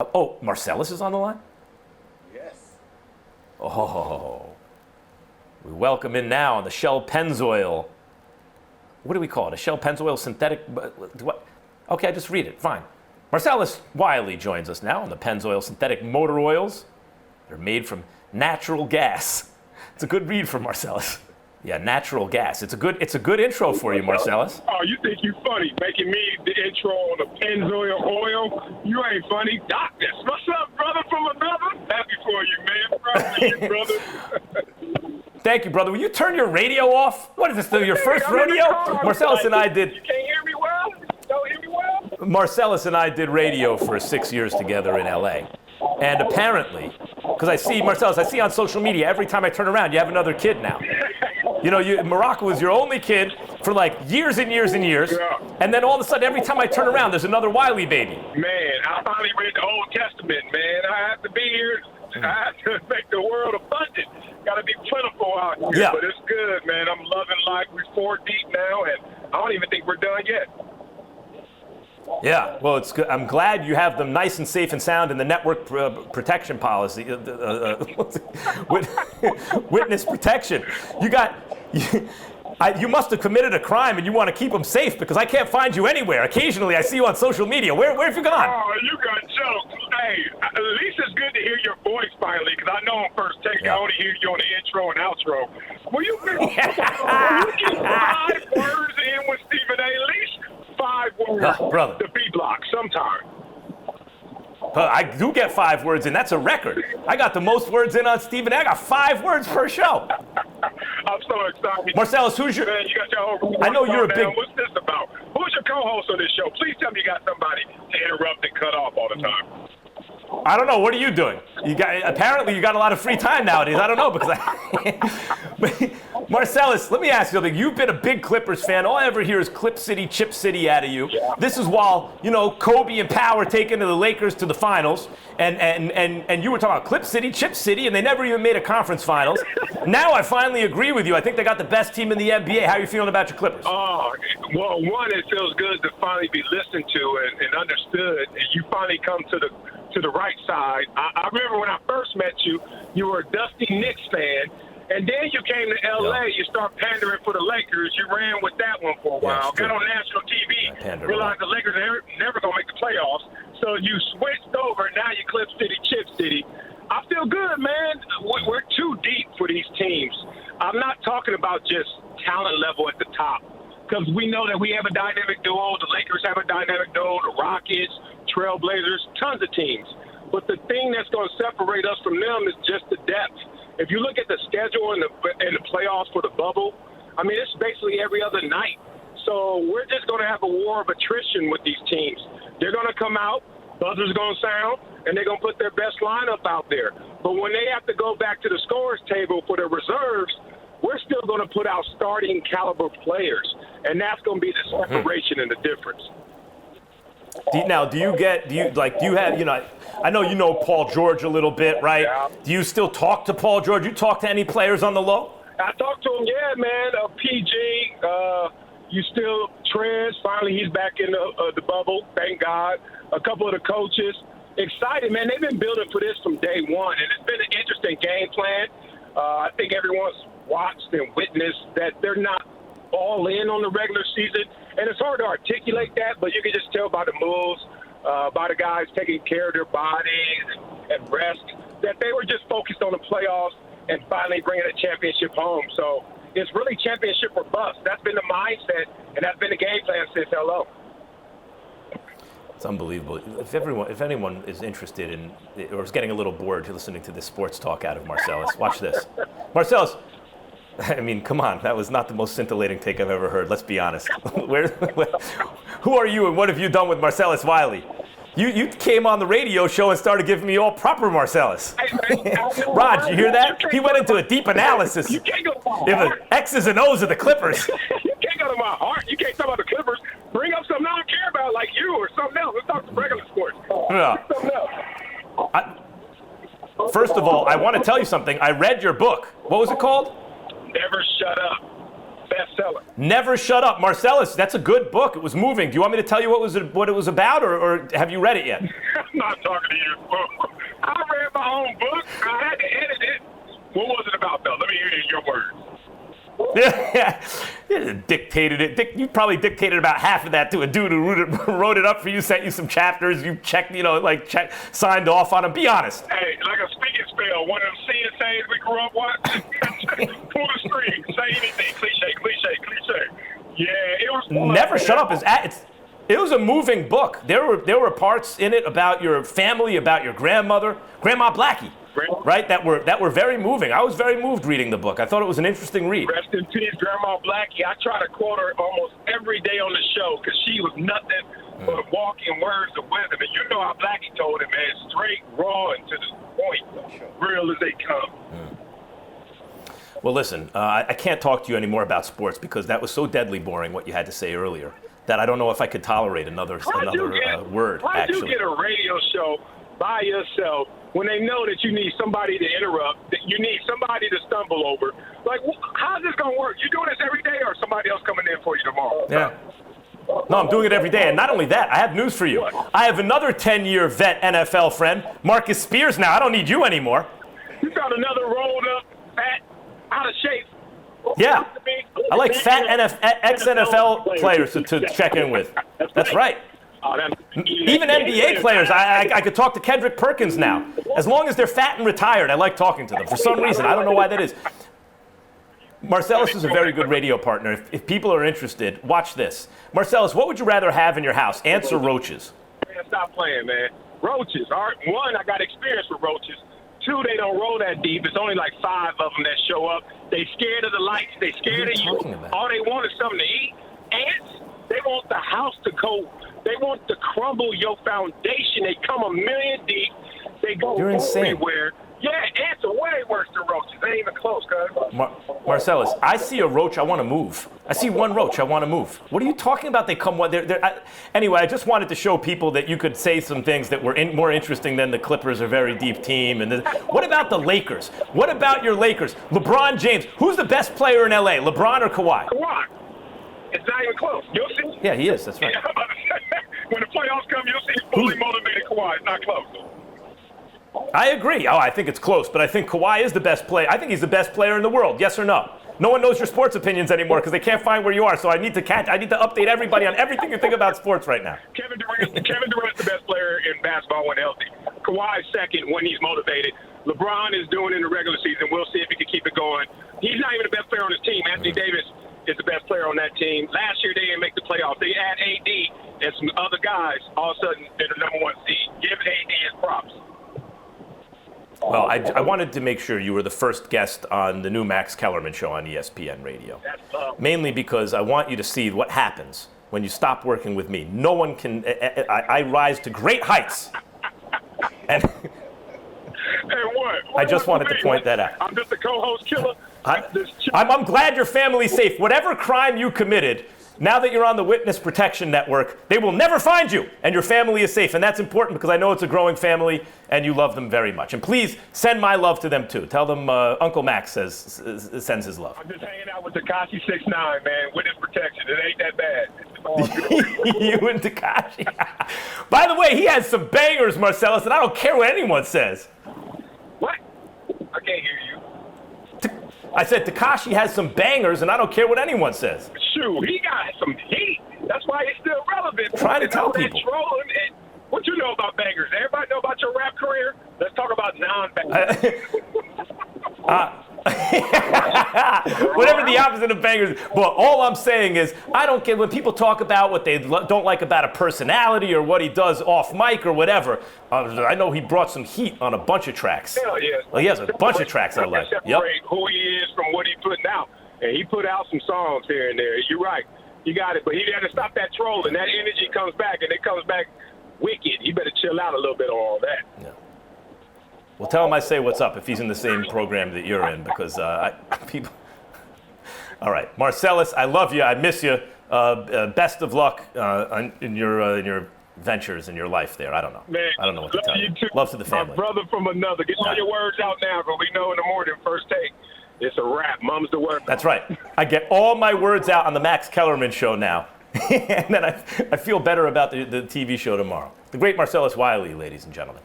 Oh, Marcellus is on the line? Yes. Oh, we welcome in now on the Shell Pennzoil. What do we call it? A Shell Pennzoil synthetic? What? Okay, just read it. Fine. Marcellus Wiley joins us now on the Pennzoil synthetic motor oils. They're made from natural gas. It's a good read from Marcellus. Yeah, natural gas. It's a good intro for you, Marcellus. Oh, you think you funny making me the intro on the Pennzoil oil? You ain't funny. Doctor, what's up, brother from another? Happy for you, man. Proud of you, brother. Thank you, brother. Will you turn your radio off? What is this, your first rodeo? Marcellus and I did. You can't hear me well? You don't hear me well? Marcellus and I did radio for 6 years together in LA. And apparently, because I see, Marcellus, I see on social media, every time I turn around, you have another kid now. You know, Morocco was your only kid for like years and years and years. Yeah. And then all of a sudden, every time I turn around, there's another Wiley baby. Man, I finally read the Old Testament, man. I have to be here. I have to make the world abundant. Got to be plentiful out here. Yeah. But it's good, man. I'm loving life. We're 4 deep now, and I don't even think we're done yet. Yeah, well, it's good. I'm glad you have them nice and safe and sound in the network protection policy, witness protection. You must have committed a crime and you want to keep them safe because I can't find you anywhere. Occasionally, I see you on social media. Where have you gone? Oh, you got jokes. Hey, at least it's good to hear your voice finally because I know on first take I only hear you on the intro and outro. Will you get 5 words in with Stephen A? At least 5 words brother. to be blocked sometime. I do get 5 words in. That's a record. I got the most words in on Stephen A. I got 5 words per show. I'm so excited. Marcellus, who's your... Man, you got your whole I know you're a big... What's this about? Who's your co-host on this show? Please tell me you got somebody to interrupt and cut off all the time. I don't know. What are you doing? Apparently you got a lot of free time nowadays. I don't know because Marcellus, let me ask you something. You've been a big Clippers fan. All I ever hear is Clip City, Chip City out of you. Yeah. This is while, Kobe and Power taking the Lakers to the finals. And you were talking about Clip City, Chip City, and they never even made a conference finals. Now I finally agree with you. I think they got the best team in the NBA. How are you feeling about your Clippers? Oh, well, one, it feels good to finally be listened to and understood. And you finally come to the right side. I remember when I first met you, you were a Dusty Knicks fan, and then you came to L.A., you start pandering for the Lakers. You ran with that one for a while. Got on national TV, realized the Lakers are never going to make the playoffs, so you switched over, now you Clip City, Chip City. I feel good, man. We're too deep for these teams. I'm not talking about just talent level at the top, because we know that we have a dynamic duo. The Lakers have a dynamic duo, the Rockets, Trailblazers, tons of teams. But the thing that's going to separate us from them is just the depth. If you look at the schedule and the playoffs for the bubble, I mean, it's basically every other night. So we're just going to have a war of attrition with these teams. They're going to come out, buzzers going to sound, and they're going to put their best lineup out there. But when they have to go back to the scorer's table for their reserves, we're still going to put out starting caliber players. And that's going to be the separation and the difference. Do you have, I know you know Paul George a little bit, right? Yeah. Do you still talk to Paul George? You talk to any players on the low? I talked to him, yeah, man. PG, you still Trez. Finally, he's back in the bubble, thank God. A couple of the coaches. Excited, man. They've been building for this from day one, and it's been an interesting game plan. I think everyone's watched and witnessed that they're not all in on the regular season. And it's hard to articulate that, but you can just tell by the moves, by the guys taking care of their bodies and rest, that they were just focused on the playoffs and finally bringing a championship home. So it's really championship or bust. That's been the mindset, and that's been the game plan since hello. It's unbelievable. If anyone is interested in or is getting a little bored listening to this sports talk out of Marcellus, watch this. Marcellus, I mean, come on. That was not the most scintillating take I've ever heard. Let's be honest. Who are you and what have you done with Marcellus Wiley? You came on the radio show and started giving me all proper Marcellus. Rod, you hear that? He went into a deep analysis. You can't go to my heart. The X's and O's of the Clippers. You can't go to my heart. You can't talk about the Clippers. Bring up something I don't care about, like you or something else. Let's talk some regular sports. Something else. First of all, I want to tell you something. I read your book. What was it called? Never Shut Up. Bestseller. Never Shut Up. Marcellus, that's a good book. It was moving. Do you want me to tell you what it was about, or have you read it yet? I'm not talking to you. I read my own book. I had to edit it. What was it about, though? Let me hear your words. Yeah, dictated it. You probably dictated about half of that to a dude who wrote it up for you, sent you some chapters, you checked, signed off on them. Be honest. Hey, like a speaking spell, one of them CSAs we grew up watching. Pull the string, say anything, cliche. Yeah, it was fun. Never shut up. It was a moving book. There were parts in it about your family, about your grandmother, Grandma Blackie. Right, that were very moving. I was very moved reading the book. I thought it was an interesting read. Rest in peace, Grandma Blackie. I try to quote her almost every day on the show because she was nothing but walking words of wisdom. And you know how Blackie told it, man, straight, raw, and to the point, real as they come. Well, listen, I can't talk to you anymore about sports because that was so deadly boring what you had to say earlier that I don't know if I could tolerate another word. Why do you get a radio show by yourself when they know that you need somebody to interrupt, that you need somebody to stumble over? Like, how's this going to work? You doing this every day or somebody else coming in for you tomorrow? Yeah. No, I'm doing it every day. And not only that, I have news for you. What? I have another 10-year vet NFL friend, Marcus Spears now. I don't need you anymore. You got another rolled up, fat, out of shape. Yeah. I like fat ex-NFL players to check in with. That's right. Even NBA players, I could talk to Kendrick Perkins now. As long as they're fat and retired, I like talking to them. For some reason, I don't know why that is. Marcellus is a very good radio partner. If people are interested, watch this. Marcellus, what would you rather have in your house, ants or roaches? Man, stop playing, man. Roaches. All right. One, I got experience with roaches. Two, they don't roll that deep. It's only like 5 of them that show up. They scared of the lights. They scared of you. All they want is something to eat. Ants, they want the house to go. They want to crumble your foundation. They come a million deep. They go everywhere. Yeah, ants are way worse than roaches. They ain't even close, cuz. Marcellus, I see a roach, I want to move. I see one roach, I want to move. What are you talking about? They come. Anyway, I just wanted to show people that you could say some things that were more interesting than the Clippers are a very deep team. And what about the Lakers? What about your Lakers? LeBron James. Who's the best player in LA, LeBron or Kawhi? Kawhi. It's not even close. You'll see. Yeah, he is. That's right. When the playoffs come, you'll see fully motivated Kawhi. It's not close. I agree. Oh, I think it's close, but I think Kawhi is the best player. I think he's the best player in the world. Yes or no? No one knows your sports opinions anymore because they can't find where you are. So I need to update everybody on everything you think about sports right now. Kevin Durant's the best player in basketball when healthy. Kawhi's second when he's motivated. LeBron is doing in the regular season. We'll see if he can keep it going. He's not even the best player on his team. Anthony Davis is the best player on that team. Last year they didn't make the playoffs. They had AD and some other guys. All of a sudden they're the number 1 seed. Give AD his props. Well, I wanted to make sure you were the first guest on the new Max Kellerman show on ESPN Radio. Mainly because I want you to see what happens when you stop working with me. No one can. I rise to great heights. And what? I just wanted to point that out. I'm just a co-host killer. I'm glad your family's safe. Whatever crime you committed, now that you're on the Witness Protection Network, they will never find you, and your family is safe. And that's important because I know it's a growing family, and you love them very much. And please send my love to them, too. Tell them Uncle Max sends his love. I'm just hanging out with Tekashi 6ix9ine, man. Witness Protection. It ain't that bad. You and Tekashi. By the way, he has some bangers, Marcellus, and I don't care what anyone says. What? I can't hear you. I said Tekashi has some bangers, and I don't care what anyone says. Shoot, he got some heat. That's why he's still relevant. Trying to tell people. What you know about bangers? Everybody know about your rap career? Let's talk about non-bangers. Whatever the opposite of bangers. Well, all I'm saying is I don't get when people talk about what they don't like about a personality or what he does off mic or whatever. I know he brought some heat on a bunch of tracks. Hell yeah. Well, he has a bunch of tracks I like. Separate who he is from what he's putting out. And he put out some songs here and there. You're right. You got it. But he had to stop that trolling. That energy comes back, and it comes back wicked. He better chill out a little bit on all that. Yeah. Well, tell him I say what's up if he's in the same program that you're in, because people. All right, Marcellus, I love you. I miss you. Best of luck in your ventures in your life there. I don't know. Man, I don't know what to tell you. Love to the family. My brother from another. Get all your words out now, because we know in the morning, first take, it's a wrap. Mum's the word. That's right. I get all my words out on the Max Kellerman show now. And then I feel better about the TV show tomorrow. The great Marcellus Wiley, ladies and gentlemen.